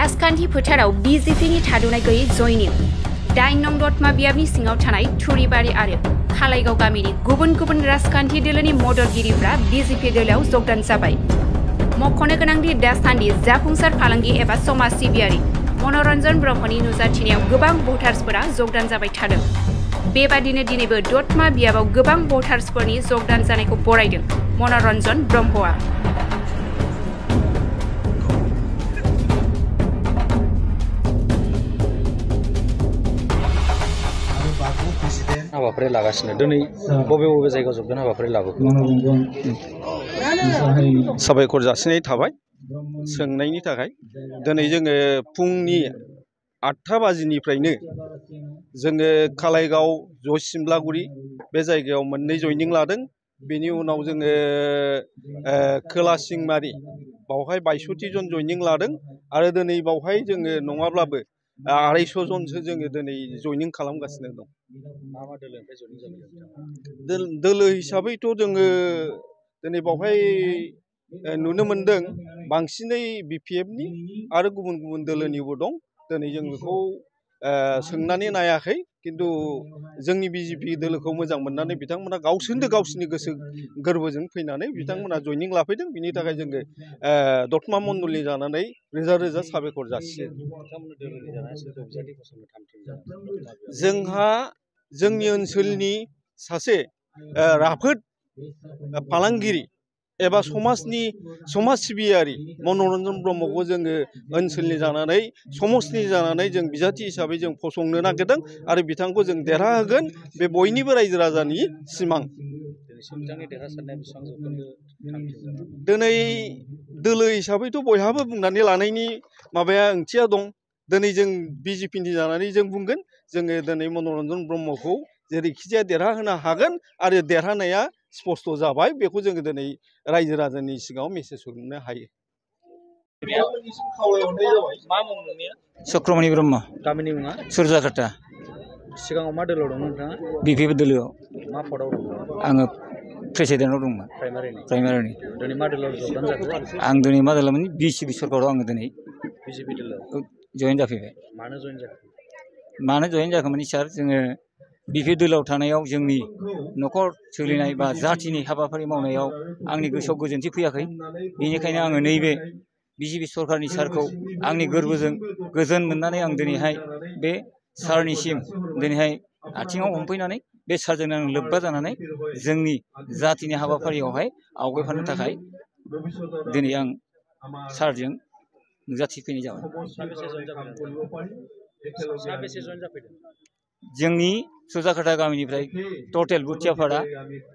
राजखान्थि फोथाराव बिजेपिनि थाद'नाय गैयै जयनिं 8 नं दतमा बियाबनि सिङाव थानाय थुरिबारि आरो खालाइगाव गामिनि गुबुन गुबुन राजखान्थि दोलोनि मददगिरिफ्रा बिजेपि दोलोआव जगदान जाबाय। मख'नो गोनांदि दासान्दि जाफुंसार फालांगि एबा समाज सिबियारि मनरन्जन ब्रह्मनि नुजाथिनायाव गोबां भटार्सफोरा जगदान जाबाय थादों। बेबादिनो दिनैबो दतमा बियाबाव गोबां भटार्सफोरनि जगदान जानायखौ बरायदों मनरन्जन ब्रह्मआ। हाबाफारि लागासिनो दिनै बबे बबे जायगायाव जगदान हाबाफारि लाबोखो? साबायखर जासिनाय थाबाय सोंनायनि थाखाय। दिनै जोङो फुंनि 8टा बाजिनिफ्रायनो जोङो खालाइगाव जयसिमलागुरि बे जायगायाव मोननै जयनिं लादों। बेनि उनाव जोङो खोला सिंमारि बावहाय 62 जन जयनिं लादों आरो दिनै बावहाय जोङो नङाब्लाबो 250 जनसो जोङो दिनै जयनिं खालामगासिनो दं। मा मा दोलोनिफ्राय जयनिं जाबाय? दोलो हिसाबैथ' जोङो दिनै बावहाय नुनो मोनदों बांसिनै बिपिएफनि आरो गुबुन गुबुन दोलोनिबो दं। दिनै जों बेखौ सोंनानै नायाखै, खिन्थु जोंनि बिजेपि दोलोखौ मोजां मोननानै बिथांमोना गावसोरनि गोसो गोरबोजों फैनानै बिथांमोना जयनिं लाफैदों। बिनि थाखाय जोङो दतमा मण्डलनि जानानै रोजा रोजा साबायखर जासियो। जोंहा जोंनि ओनसोलनि सासे राफोद फालांगिरि एबा समाज सिबियारि मनरन्जन ब्रह्मखौ जोङो ओनसोलनि जानानै समाजनि जानानै जों बिजाथि हिसाबै जों फसंनो नागिरदों आरो बिथांखौ जों देरहाहोगोन। बे बयनिबो रायजो राजानि सिमां। दिनै दोलो हिसाबैथ' बयहाबो बुंनानै लानायनि माबाया ओंथिया दं। दिनै जों बिजेपिनि जानानै जों बुंगोन जोङो दिनै मनरन्जन ब्रह्मखौ जेरैखिजाया देरहाहोनो हागोन आरो देरहानाया स्पस्त जाबाय। बेखौ जोङो दिनै रायजो राजानि सिगाङाव मेसेज हरनो हायो। चक्रमणि ब्रह्म। गामिनि मुङा? सुरजाकाटा। सिगाङाव मा दोलोआव दं नोंथाङा? बिपिएफ दोलोआव। मा पदआव दं? आङो प्रेसिडेन्टआव दंमोन। प्राइमारिनि। दिनै मा दोलोआव जगदान जाखो? आं दिनै मा दोलोआव माने बिजेपि सरकाराव आङो दिनै बिजेपि दोलोआव जयेन जाफैबाय। मानो जयेन जाखो? मानो जयेन जाखो माने सार, जोङो बिपिएफ दोलोआव थानायाव जोंनि न'खर सोलिनाय बा जाथिनि हाबाफारि मावनायाव आंनि गोसोआव गोजोनथि फैयाखै। बेनिखायनो आङो नैबे बिजेपि सरकारनि सारखौ आंनि गोरबोजों गोजोन मोननानै आं दिनैहाय बे सारनिसिम दिनैहाय आथिङाव हमफैनानै बे सारजों आं लोब्बा जानानै जोंनि जातिनि हाबाफारियावहाय आवगायफानो थाखाय दिनै आं सारजों नुजाथिफैनाय जाबाय। साबेसे जयेन जाफैदों? जोंनि सुरजाकाटा गामिनिफ्राय टटेल बुथियापाड़ा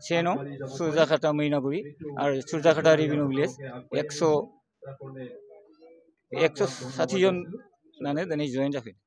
1 नं, सुरजाकाटा मैनागुरि आरो सुरजाकाटा रेभिनिउ भिलेज 160 जनानो दिनै जयेन जाफैदों।